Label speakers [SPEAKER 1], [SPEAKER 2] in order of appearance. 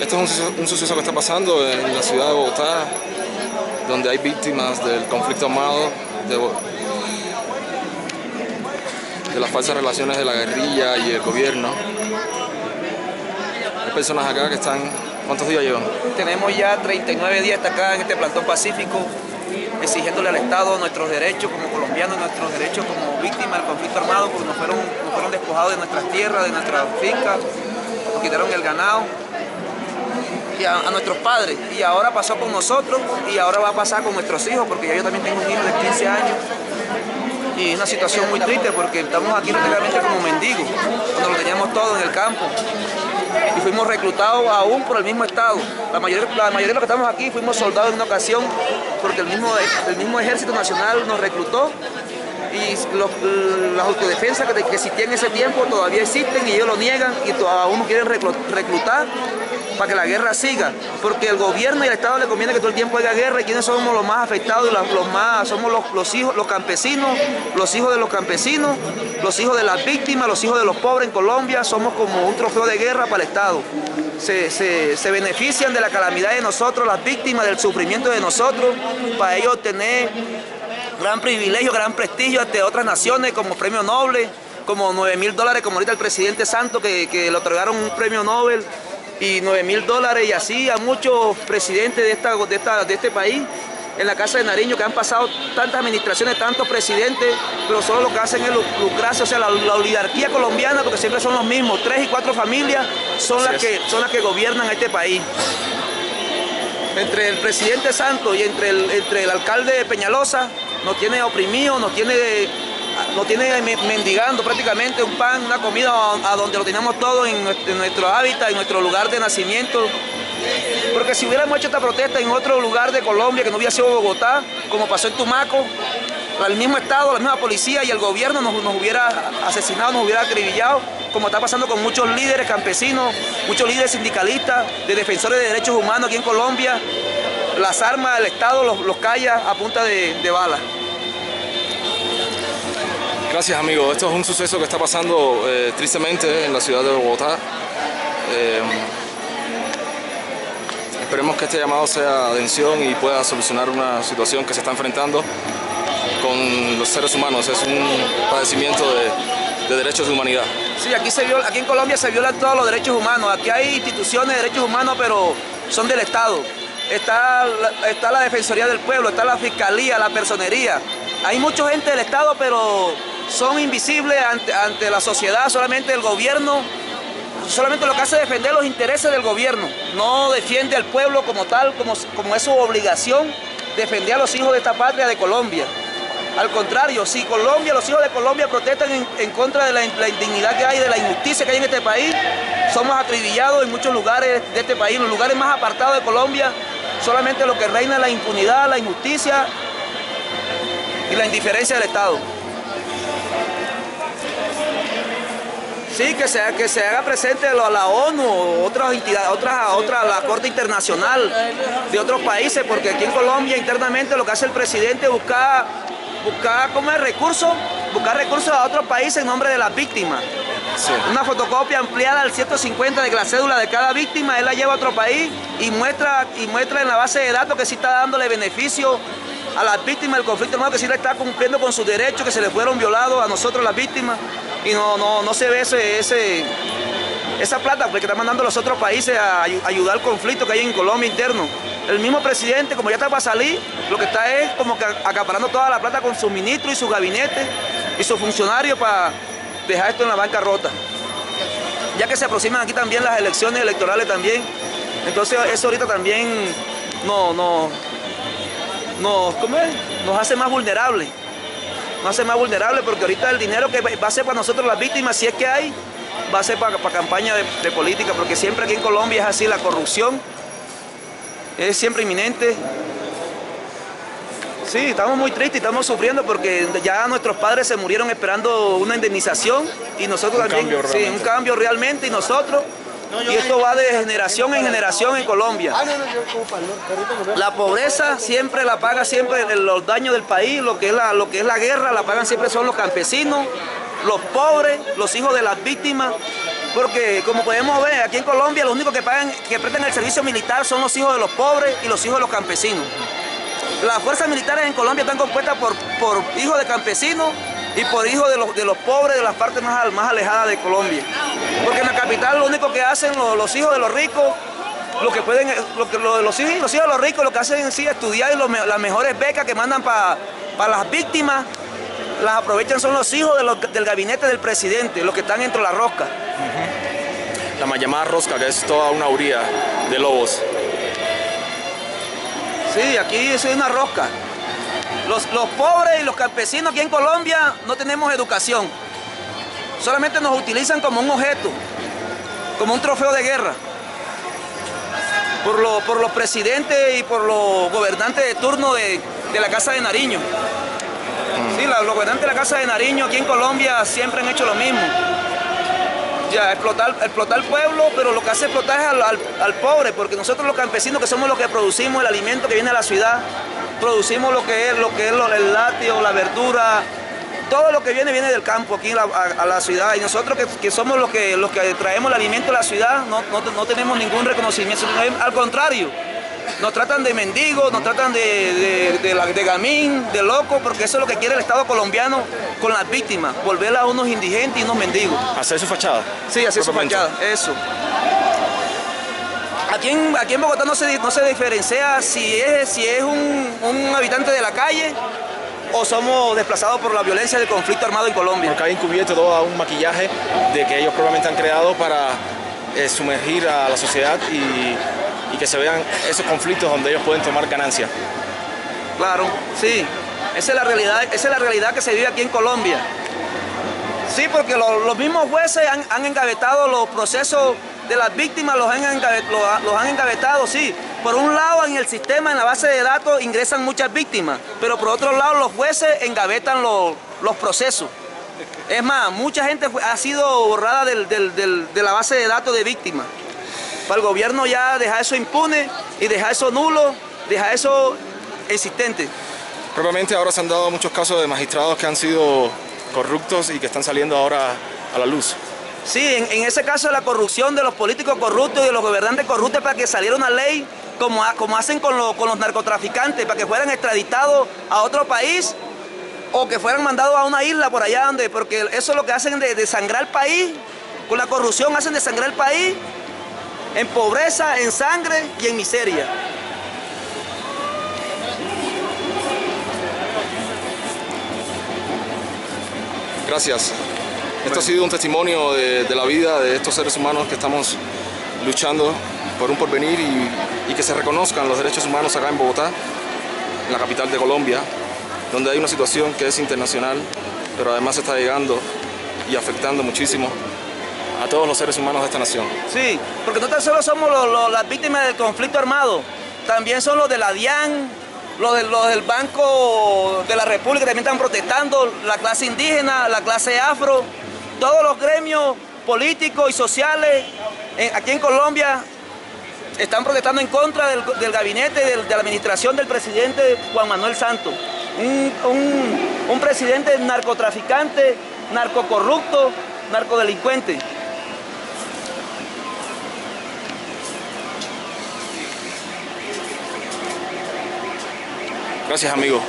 [SPEAKER 1] Esto es un suceso que está pasando en la ciudad de Bogotá, donde hay víctimas del conflicto armado, de las falsas relaciones de la guerrilla y el gobierno. Hay personas acá que están... ¿Cuántos días llevan?
[SPEAKER 2] Tenemos ya 39 días acá en este plantón pacífico, exigiéndole al Estado nuestros derechos como colombianos, nuestros derechos como víctimas del conflicto armado, porque nos fueron despojados de nuestras tierras, de nuestras fincas, nos quitaron el ganado y a nuestros padres, y ahora pasó con nosotros y ahora va a pasar con nuestros hijos, porque yo también tengo un hijo de 15 años y es una situación muy triste porque estamos aquí prácticamente como mendigos, cuando lo teníamos todo en el campo y fuimos reclutados aún por el mismo Estado. La mayoría de los que estamos aquí fuimos soldados en una ocasión porque el mismo Ejército Nacional nos reclutó, y las autodefensas que existían en ese tiempo todavía existen y ellos lo niegan y aún nos quieren reclutar para que la guerra siga, porque el gobierno y el Estado le conviene que todo el tiempo haya guerra. ¿Y quiénes somos los más afectados? Somos los hijos, los campesinos, los hijos de los campesinos, los hijos de las víctimas, los hijos de los pobres en Colombia. Somos como un trofeo de guerra para el Estado. Se benefician de la calamidad de nosotros, las víctimas, del sufrimiento de nosotros, para ellos obtener gran privilegio, gran prestigio ante otras naciones, como premio Nobel, como $9.000, como ahorita el presidente Santos, que le otorgaron un premio Nobel, y $9.000, y así a muchos presidentes de este país. En la Casa de Nariño, que han pasado tantas administraciones, tantos presidentes, pero solo lo que hacen es lucrarse. O sea, la oligarquía colombiana, porque siempre son los mismos, 3 y 4 familias son las que gobiernan este país. Entre el presidente Santos y entre el alcalde de Peñalosa, nos tiene oprimidos, nos tiene mendigando prácticamente un pan, una comida a donde lo teníamos todo en nuestro hábitat, en nuestro lugar de nacimiento. Porque si hubiéramos hecho esta protesta en otro lugar de Colombia, que no hubiera sido Bogotá, como pasó en Tumaco, el mismo Estado, la misma policía y el gobierno nos hubiera asesinado, nos hubiera acribillado, como está pasando con muchos líderes campesinos, muchos líderes sindicalistas, de defensores de derechos humanos aquí en Colombia. Las armas del Estado los calla a punta de balas.
[SPEAKER 1] Gracias, amigo. Esto es un suceso que está pasando tristemente en la ciudad de Bogotá. Esperemos que este llamado sea de atención y pueda solucionar una situación que se está enfrentando con los seres humanos. Es un padecimiento de derechos de humanidad.
[SPEAKER 2] Sí, aquí en Colombia se violan todos los derechos humanos. Aquí hay instituciones de derechos humanos, pero son del Estado. Está la Defensoría del Pueblo, está la Fiscalía, la Personería. Hay mucha gente del Estado, pero son invisibles ante la sociedad. Solamente el gobierno, solamente lo que hace es defender los intereses del gobierno. No defiende al pueblo como tal, como es su obligación defender a los hijos de esta patria de Colombia. Al contrario, si los hijos de Colombia protestan en contra de la indignidad que hay, de la injusticia que hay en este país, somos acribillados en muchos lugares de este país. En los lugares más apartados de Colombia, solamente lo que reina es la impunidad, la injusticia y la indiferencia del Estado. Sí, que se haga presente la ONU, otras entidades, la Corte Internacional de otros países, porque aquí en Colombia internamente lo que hace el presidente es buscar recursos a otros países en nombre de las víctimas. Sí. Una fotocopia ampliada al 150 de la cédula de cada víctima, él la lleva a otro país y muestra en la base de datos que sí está dándole beneficio a las víctimas del conflicto armado, que sí le está cumpliendo con sus derechos que se le fueron violados a nosotros las víctimas, y no se ve esa plata que están mandando los otros países a ayudar al conflicto que hay en Colombia interno. El mismo presidente, como ya está para salir, lo que está es como que acaparando toda la plata con sus ministros y sus gabinetes y sus funcionarios para dejar esto en la bancarrota. Ya que se aproximan aquí también las elecciones electorales también, entonces eso ahorita también nos hace más vulnerables. Nos hace más vulnerables porque ahorita el dinero que va a ser para nosotros las víctimas, si es que hay, va a ser para campaña de política, porque siempre aquí en Colombia es así, la corrupción es siempre inminente. Sí, estamos muy tristes, estamos sufriendo porque ya nuestros padres se murieron esperando una indemnización y nosotros también, un cambio realmente, y nosotros, y esto va de generación en generación en Colombia. La pobreza siempre la paga los daños del país, lo que es la guerra, la pagan siempre son los campesinos, los pobres, los hijos de las víctimas, Porque como podemos ver, aquí en Colombia los únicos que prestan el servicio militar son los hijos de los pobres y los hijos de los campesinos. Las fuerzas militares en Colombia están compuestas por hijos de campesinos y por hijos de los pobres de las partes más alejadas de Colombia. Porque en la capital lo único que hacen los hijos de los ricos, los hijos de los ricos lo que hacen es estudiar y las mejores becas que mandan para las víctimas, las aprovechan son los hijos del gabinete del presidente, los que están dentro de la rosca.
[SPEAKER 1] La mal llamada rosca, que es toda una huría de lobos.
[SPEAKER 2] Sí, aquí es una rosca. Los pobres y los campesinos aquí en Colombia no tenemos educación. Solamente nos utilizan como un objeto, como un trofeo de guerra. Por los presidentes y por los gobernantes de turno de la Casa de Nariño. Sí, los gobernantes de la Casa de Nariño aquí en Colombia siempre han hecho lo mismo. Ya, explotar el pueblo, pero lo que hace explotar es al pobre, porque nosotros los campesinos, que somos los que producimos el alimento que viene a la ciudad, producimos lo que es el lácteo, la verdura, todo lo que viene del campo aquí a la ciudad, y nosotros que somos los que traemos el alimento a la ciudad no tenemos ningún reconocimiento, al contrario, nos tratan de mendigos, nos tratan de gamín, de locos, porque eso es lo que quiere el Estado colombiano con las víctimas, volverlas a unos indigentes y unos mendigos.
[SPEAKER 1] ¿Hacer su fachada?
[SPEAKER 2] Sí, hacer su fachada, eso. Aquí en Bogotá no se diferencia si es un habitante de la calle o somos desplazados por la violencia del conflicto armado en Colombia.
[SPEAKER 1] Porque hay encubierto todo un maquillaje de que ellos probablemente han creado para sumergir a la sociedad y que se vean esos conflictos donde ellos pueden tomar ganancia.
[SPEAKER 2] Claro, sí, esa es la realidad que se vive aquí en Colombia. Sí, porque los mismos jueces han engavetado los procesos de las víctimas, los han engavetado, sí. Por un lado, en el sistema, en la base de datos, ingresan muchas víctimas, pero por otro lado, los jueces engavetan los procesos. Es más, mucha gente ha sido borrada de la base de datos de víctimas. Para el gobierno ya dejar eso impune y dejar eso nulo, dejar eso existente.
[SPEAKER 1] Probablemente ahora se han dado muchos casos de magistrados que han sido corruptos y que están saliendo ahora a la luz.
[SPEAKER 2] Sí, en ese caso de la corrupción de los políticos corruptos y de los gobernantes corruptos, para que saliera una ley como hacen con los narcotraficantes, para que fueran extraditados a otro país o que fueran mandados a una isla por allá, porque eso es lo que hacen de desangrar el país. Con la corrupción hacen desangrar el país en pobreza, en sangre y en miseria.
[SPEAKER 1] Gracias. Esto ha sido un testimonio de la vida de estos seres humanos que estamos luchando por un porvenir y que se reconozcan los derechos humanos acá en Bogotá, en la capital de Colombia, donde hay una situación que es internacional, pero además está llegando y afectando muchísimo a todos los seres humanos de esta nación.
[SPEAKER 2] Sí, porque no tan solo somos las víctimas del conflicto armado, también son los de la DIAN, los del Banco de la República también están protestando, la clase indígena, la clase afro, todos los gremios políticos y sociales aquí en Colombia están protestando en contra del gabinete, de la administración del presidente Juan Manuel Santos, un presidente narcotraficante, narcocorrupto, narcodelincuente.
[SPEAKER 1] Gracias, amigo.